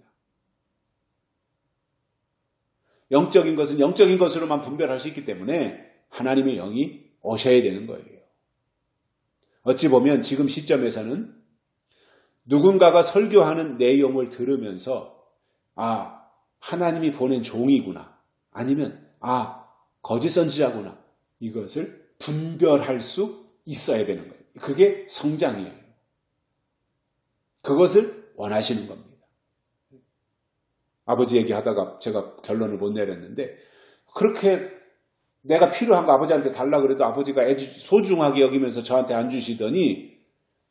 영적인 것은 영적인 것으로만 분별할 수 있기 때문에 하나님의 영이 오셔야 되는 거예요. 어찌 보면 지금 시점에서는 누군가가 설교하는 내용을 들으면서 하나님이 보낸 종이구나 아니면 거짓 선지자구나 이것을 분별할 수 있어야 되는 거예요. 그게 성장이에요. 그것을 원하시는 겁니다. 아버지 얘기하다가 제가 결론을 못 내렸는데 그렇게 내가 필요한 거 아버지한테 달라 그래도 아버지가 소중하게 여기면서 저한테 안 주시더니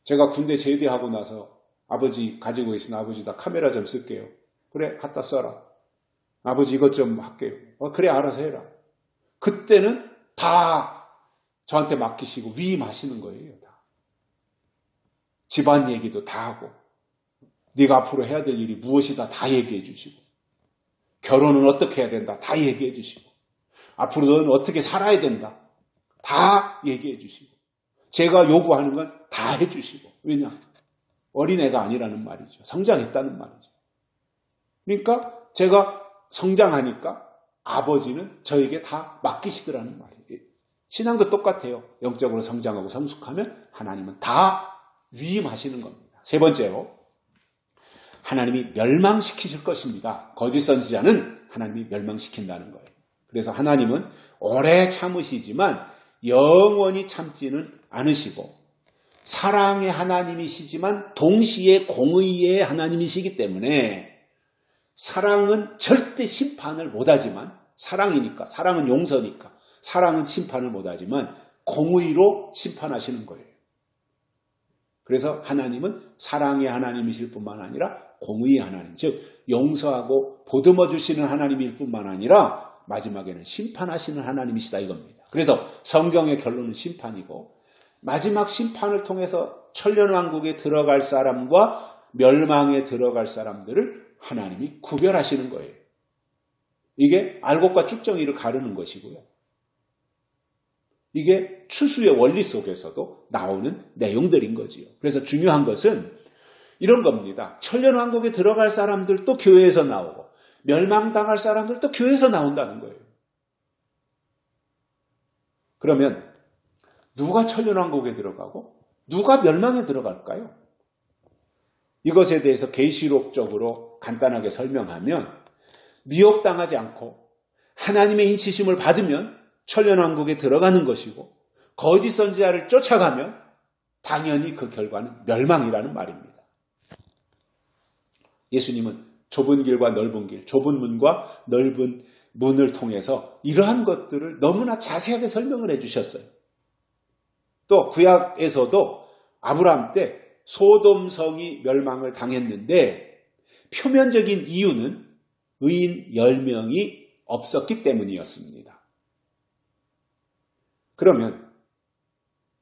제가 군대 제대하고 나서 아버지 가지고 계신 아버지 나 카메라 좀 쓸게요. 그래 갖다 써라. 아버지 이것 좀 할게요. 그래 알아서 해라. 그때는 다 저한테 맡기시고 위임하시는 거예요. 다. 집안 얘기도 다 하고 네가 앞으로 해야 될 일이 무엇이다 다 얘기해 주시고 결혼은 어떻게 해야 된다 다 얘기해 주시고 앞으로 너는 어떻게 살아야 된다 다 얘기해 주시고 제가 요구하는 건 다 해주시고 왜냐? 어린애가 아니라는 말이죠. 성장했다는 말이죠. 그러니까 제가 성장하니까 아버지는 저에게 다 맡기시더라는 말이에요. 신앙도 똑같아요. 영적으로 성장하고 성숙하면 하나님은 다 위임하시는 겁니다. 세 번째로 하나님이 멸망시키실 것입니다. 거짓 선지자는 하나님이 멸망시킨다는 거예요. 그래서 하나님은 오래 참으시지만 영원히 참지는 않으시고 사랑의 하나님이시지만 동시에 공의의 하나님이시기 때문에 사랑은 절대 심판을 못하지만 사랑이니까 사랑은 용서니까 사랑은 심판을 못하지만 공의로 심판하시는 거예요. 그래서 하나님은 사랑의 하나님이실 뿐만 아니라 공의의 하나님, 즉 용서하고 보듬어 주시는 하나님일 뿐만 아니라 마지막에는 심판하시는 하나님이시다 이겁니다. 그래서 성경의 결론은 심판이고 마지막 심판을 통해서 천년왕국에 들어갈 사람과 멸망에 들어갈 사람들을 하나님이 구별하시는 거예요. 이게 알곡과 쭉정이를 가르는 것이고요. 이게 추수의 원리 속에서도 나오는 내용들인 거지요. 그래서 중요한 것은 이런 겁니다. 천년왕국에 들어갈 사람들도 교회에서 나오고 멸망당할 사람들도 교회에서 나온다는 거예요. 그러면 누가 천년왕국에 들어가고 누가 멸망에 들어갈까요? 이것에 대해서 계시록적으로 간단하게 설명하면 미혹당하지 않고 하나님의 인치심을 받으면 천년왕국에 들어가는 것이고 거짓 선지자를 쫓아가면 당연히 그 결과는 멸망이라는 말입니다. 예수님은 좁은 길과 넓은 길, 좁은 문과 넓은 문을 통해서 이러한 것들을 너무나 자세하게 설명을 해주셨어요. 또 구약에서도 아브라함 때 소돔성이 멸망을 당했는데 표면적인 이유는 의인 10명이 없었기 때문이었습니다. 그러면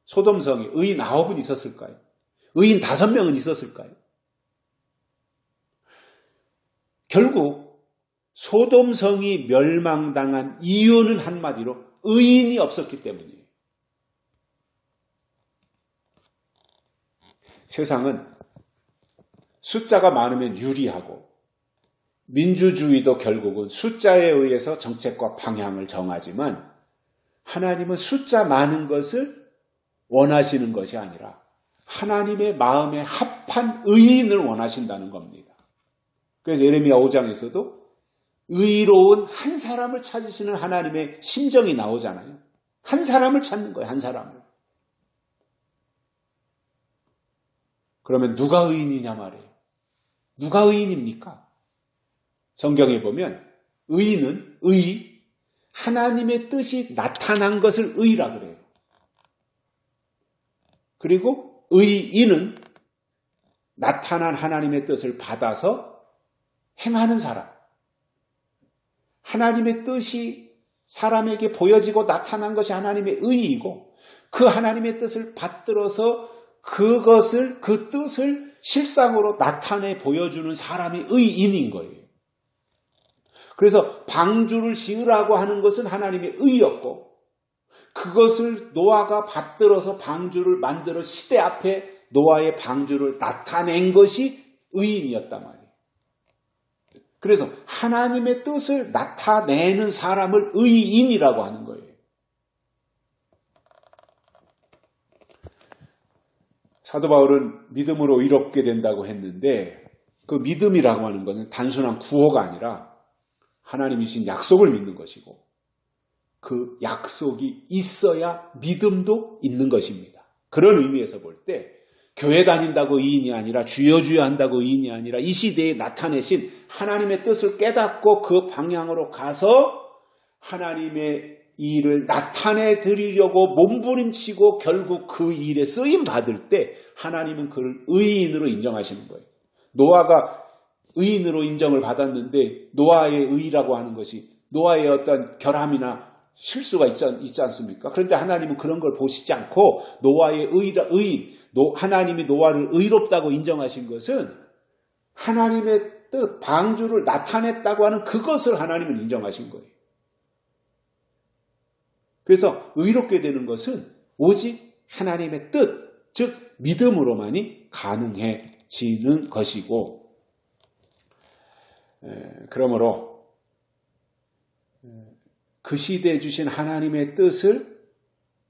소돔성에 의인 9은 있었을까요? 의인 5명은 있었을까요? 결국 소돔성이 멸망당한 이유는 한마디로 의인이 없었기 때문이에요. 세상은 숫자가 많으면 유리하고 민주주의도 결국은 숫자에 의해서 정책과 방향을 정하지만 하나님은 숫자 많은 것을 원하시는 것이 아니라 하나님의 마음에 합한 의인을 원하신다는 겁니다. 그래서 예레미야 5장에서도 의로운 한 사람을 찾으시는 하나님의 심정이 나오잖아요. 한 사람을 찾는 거예요. 한 사람을. 그러면 누가 의인이냐 말이에요. 누가 의인입니까? 성경에 보면 의인은 하나님의 뜻이 나타난 것을 의라 그래요. 그리고 의인은 나타난 하나님의 뜻을 받아서 행하는 사람. 하나님의 뜻이 사람에게 보여지고 나타난 것이 하나님의 의이고 그 하나님의 뜻을 받들어서 그 뜻을 실상으로 나타내 보여주는 사람이 의인인 거예요. 그래서 방주를 지으라고 하는 것은 하나님의 의였고 그것을 노아가 받들어서 방주를 만들어 시대 앞에 노아의 방주를 나타낸 것이 의인이었단 말이에요. 그래서 하나님의 뜻을 나타내는 사람을 의인이라고 하는 거예요. 사도 바울은 믿음으로 의롭게 된다고 했는데 그 믿음이라고 하는 것은 단순한 구호가 아니라 하나님이 주신 약속을 믿는 것이고 그 약속이 있어야 믿음도 있는 것입니다. 그런 의미에서 볼 때 교회 다닌다고 의인이 아니라 주여 주여 한다고 의인이 아니라 이 시대에 나타내신 하나님의 뜻을 깨닫고 그 방향으로 가서 하나님의 일을 나타내 드리려고 몸부림치고 결국 그 일에 쓰임 받을 때 하나님은 그를 의인으로 인정하시는 거예요. 노아가 의인으로 인정을 받았는데 노아의 의라고 하는 것이 노아의 어떤 결함이나 실수가 있지 않습니까? 그런데 하나님은 그런 걸 보시지 않고 노아의 의인, 하나님이 노아를 의롭다고 인정하신 것은 하나님의 뜻, 방주를 나타냈다고 하는 그것을 하나님은 인정하신 거예요. 그래서 의롭게 되는 것은 오직 하나님의 뜻, 즉 믿음으로만이 가능해지는 것이고 그러므로 그 시대에 주신 하나님의 뜻을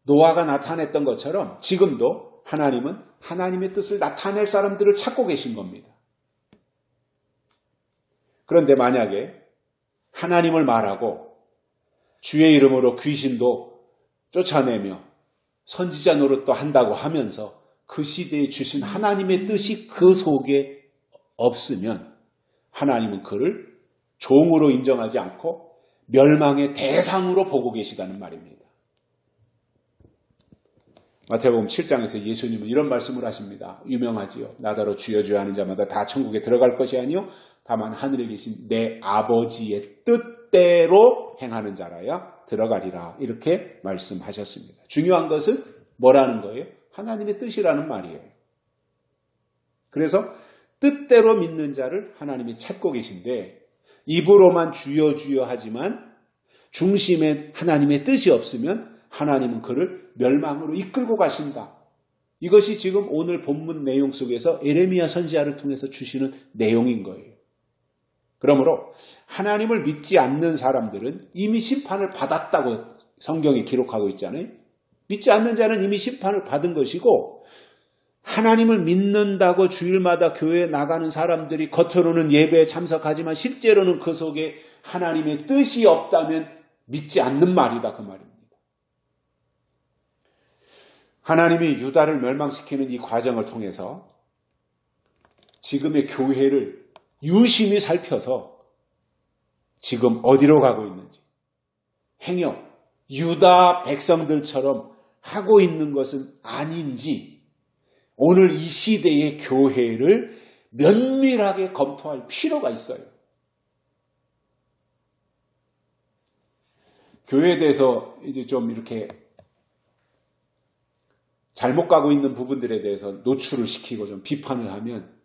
노아가 나타냈던 것처럼 지금도 하나님은 하나님의 뜻을 나타낼 사람들을 찾고 계신 겁니다. 그런데 만약에 하나님을 말하고 주의 이름으로 귀신도 쫓아내며 선지자 노릇도 한다고 하면서 그 시대에 주신 하나님의 뜻이 그 속에 없으면 하나님은 그를 종으로 인정하지 않고 멸망의 대상으로 보고 계시다는 말입니다. 마태복음 7장에서 예수님은 이런 말씀을 하십니다. 유명하지요. 나더러 주여 주여 하는 자마다 다 천국에 들어갈 것이 아니요 다만 하늘에 계신 내 아버지의 뜻대로 행하는 자라야 들어가리라. 이렇게 말씀하셨습니다. 중요한 것은 뭐라는 거예요? 하나님의 뜻이라는 말이에요. 그래서 뜻대로 믿는 자를 하나님이 찾고 계신데 입으로만 주여 주여 하지만 중심에 하나님의 뜻이 없으면 하나님은 그를 멸망으로 이끌고 가신다. 이것이 지금 오늘 본문 내용 속에서 에레미야 선지자를 통해서 주시는 내용인 거예요. 그러므로 하나님을 믿지 않는 사람들은 이미 심판을 받았다고 성경이 기록하고 있잖아요. 믿지 않는 자는 이미 심판을 받은 것이고 하나님을 믿는다고 주일마다 교회에 나가는 사람들이 겉으로는 예배에 참석하지만 실제로는 그 속에 하나님의 뜻이 없다면 믿지 않는 말이다 그 말입니다. 하나님이 유다를 멸망시키는 이 과정을 통해서 지금의 교회를 유심히 살펴서 지금 어디로 가고 있는지 행여 유다 백성들처럼 하고 있는 것은 아닌지 오늘 이 시대의 교회를 면밀하게 검토할 필요가 있어요. 교회에 대해서 이제 좀 이렇게 잘못 가고 있는 부분들에 대해서 노출을 시키고 좀 비판을 하면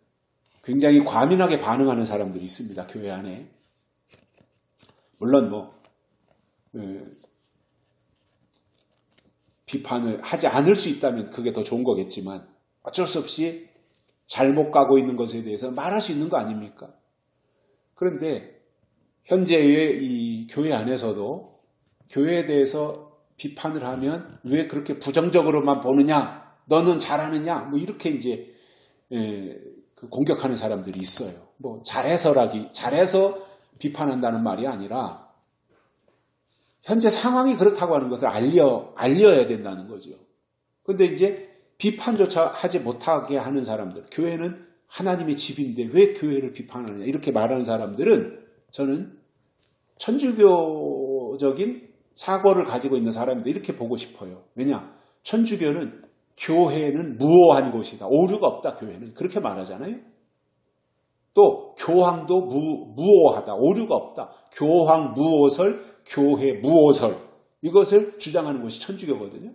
굉장히 과민하게 반응하는 사람들이 있습니다. 교회 안에. 물론 비판을 하지 않을 수 있다면 그게 더 좋은 거겠지만 어쩔 수 없이 잘못 가고 있는 것에 대해서 말할 수 있는 거 아닙니까? 그런데 현재의 이 교회 안에서도 교회에 대해서 비판을 하면 왜 그렇게 부정적으로만 보느냐? 너는 잘하느냐? 이렇게 이제 공격하는 사람들이 있어요. 잘해서 비판한다는 말이 아니라 현재 상황이 그렇다고 하는 것을 알려야 된다는 거죠. 그런데 이제 비판조차 하지 못하게 하는 사람들, 교회는 하나님의 집인데 왜 교회를 비판하느냐 이렇게 말하는 사람들은 저는 천주교적인 사고를 가지고 있는 사람인데 이렇게 보고 싶어요. 왜냐? 천주교는 교회는 무오한 곳이다. 오류가 없다. 교회는 그렇게 말하잖아요. 또 교황도 무오하다. 오류가 없다. 교황 무오설, 교회 무오설 이것을 주장하는 것이 천주교거든요.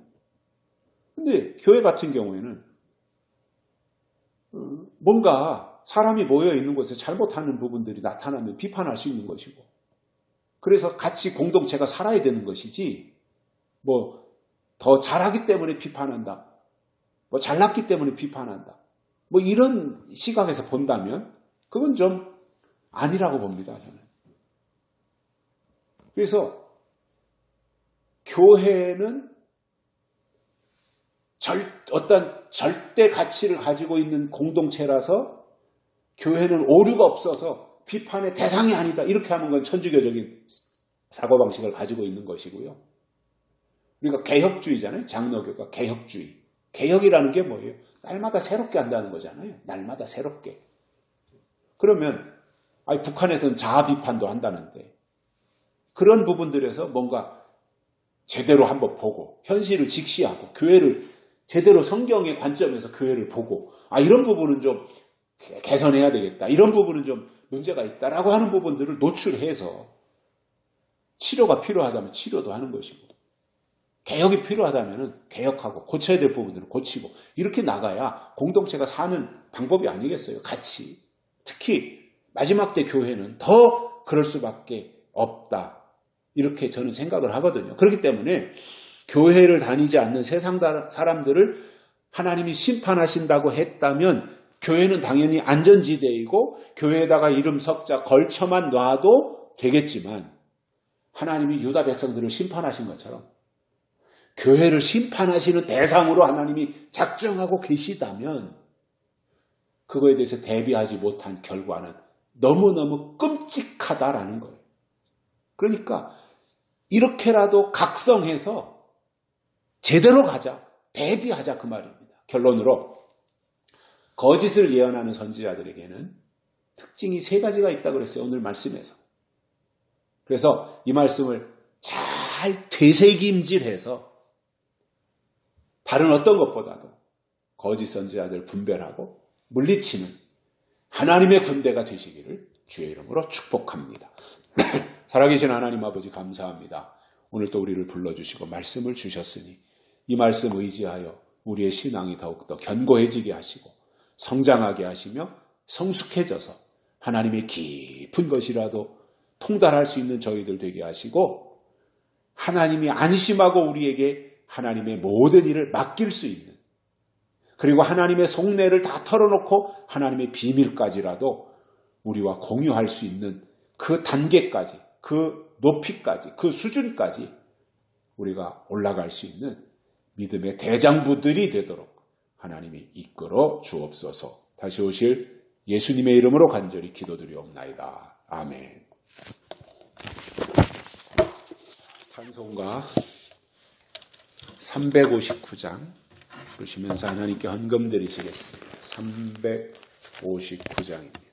근데 교회 같은 경우에는 뭔가 사람이 모여 있는 곳에 잘못하는 부분들이 나타나면 비판할 수 있는 것이고 그래서 같이 공동체가 살아야 되는 것이지 뭐 더 잘하기 때문에 비판한다. 뭐 잘났기 때문에 비판한다. 뭐 이런 시각에서 본다면 그건 좀 아니라고 봅니다. 저는. 그래서 교회는 어떤 절대 가치를 가지고 있는 공동체라서 교회는 오류가 없어서 비판의 대상이 아니다. 이렇게 하는 건 천주교적인 사고방식을 가지고 있는 것이고요. 우리가 개혁주의잖아요. 장로교가 개혁주의. 개혁이라는 게 뭐예요? 날마다 새롭게 한다는 거잖아요. 날마다 새롭게. 그러면 북한에서는 자아 비판도 한다는데 그런 부분들에서 뭔가 제대로 한번 보고 현실을 직시하고 교회를 제대로 성경의 관점에서 교회를 보고 이런 부분은 좀 개선해야 되겠다. 이런 부분은 좀 문제가 있다라고 하는 부분들을 노출해서 치료가 필요하다면 치료도 하는 것이고 개혁이 필요하다면 개혁하고 고쳐야 될 부분들을 고치고 이렇게 나가야 공동체가 사는 방법이 아니겠어요. 같이. 특히 마지막 때 교회는 더 그럴 수밖에 없다. 이렇게 저는 생각을 하거든요. 그렇기 때문에 교회를 다니지 않는 세상 사람들을 하나님이 심판하신다고 했다면 교회는 당연히 안전지대이고 교회에다가 이름 석자 걸쳐만 놔도 되겠지만 하나님이 유다 백성들을 심판하신 것처럼 교회를 심판하시는 대상으로 하나님이 작정하고 계시다면 그거에 대해서 대비하지 못한 결과는 너무너무 끔찍하다라는 거예요. 그러니까 이렇게라도 각성해서 제대로 가자, 대비하자 그 말입니다. 결론으로 거짓을 예언하는 선지자들에게는 특징이 3가지가 있다고 그랬어요. 오늘 말씀에서. 그래서 이 말씀을 잘 되새김질해서 다른 어떤 것보다도 거짓 선지자들 분별하고 물리치는 하나님의 군대가 되시기를 주의 이름으로 축복합니다. 살아계신 하나님 아버지 감사합니다. 오늘 또 우리를 불러주시고 말씀을 주셨으니 이 말씀 의지하여 우리의 신앙이 더욱더 견고해지게 하시고 성장하게 하시며 성숙해져서 하나님의 깊은 것이라도 통달할 수 있는 저희들 되게 하시고 하나님이 안심하고 우리에게 하나님의 모든 일을 맡길 수 있는 그리고 하나님의 속내를 다 털어놓고 하나님의 비밀까지라도 우리와 공유할 수 있는 그 단계까지 그 높이까지 그 수준까지 우리가 올라갈 수 있는 믿음의 대장부들이 되도록 하나님이 이끌어 주옵소서. 다시 오실 예수님의 이름으로 간절히 기도드리옵나이다. 아멘. 찬송가 359장 보시면서 하나님께 헌금 드리시겠습니다. 359장입니다.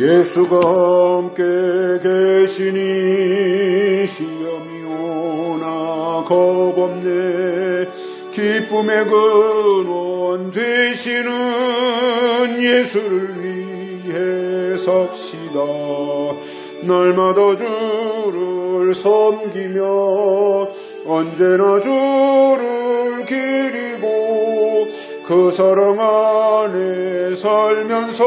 예수가 함께 계시니 시험이 오나 겁없네. 기쁨의 근원 되시는 예수를 위해 섭시다. 날마다 주를 섬기며 언제나 주를 기리고 그 사랑 안에 살면서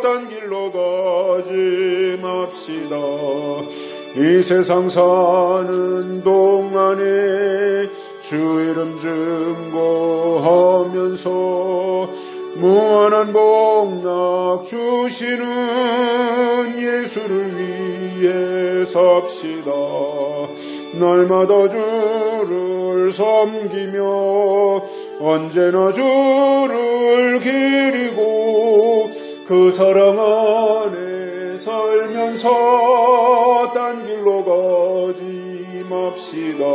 딴 길로 가지 맙시다. 이 세상 사는 동안에 주 이름 증거하면서 무한한 복락 주시는 예수를 위해 삽시다. 날마다 주를 섬기며 언제나 주를 기리고 그 사랑 안에 살면서 딴 길로 가지 맙시다.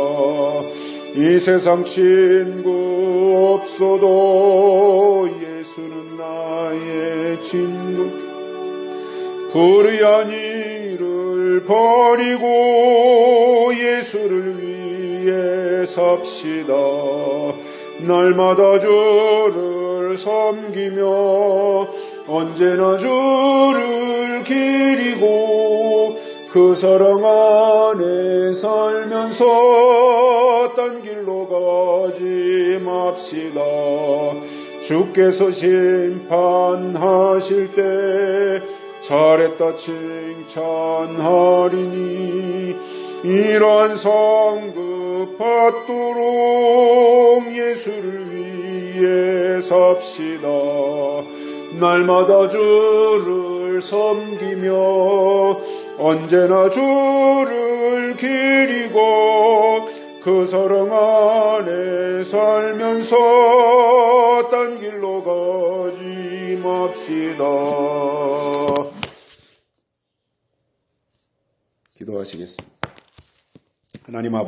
이 세상 친구 없어도 예수는 나의 친구. 불의한 일을 버리고 예수를 위해 삽시다. 날마다 주를 섬기며 언제나 주를 기리고 그 사랑 안에 살면서 딴 길로 가지 맙시다. 주께서 심판하실 때 잘했다 칭찬하리니 이러한 성급 받도록 예수를 위해 삽시다. 날마다 주를 섬기며 언제나 주를 기리고 그 사랑 안에 살면서 딴 길로 가지 맙시다. 기도하시겠습니다. 하나님 아버지,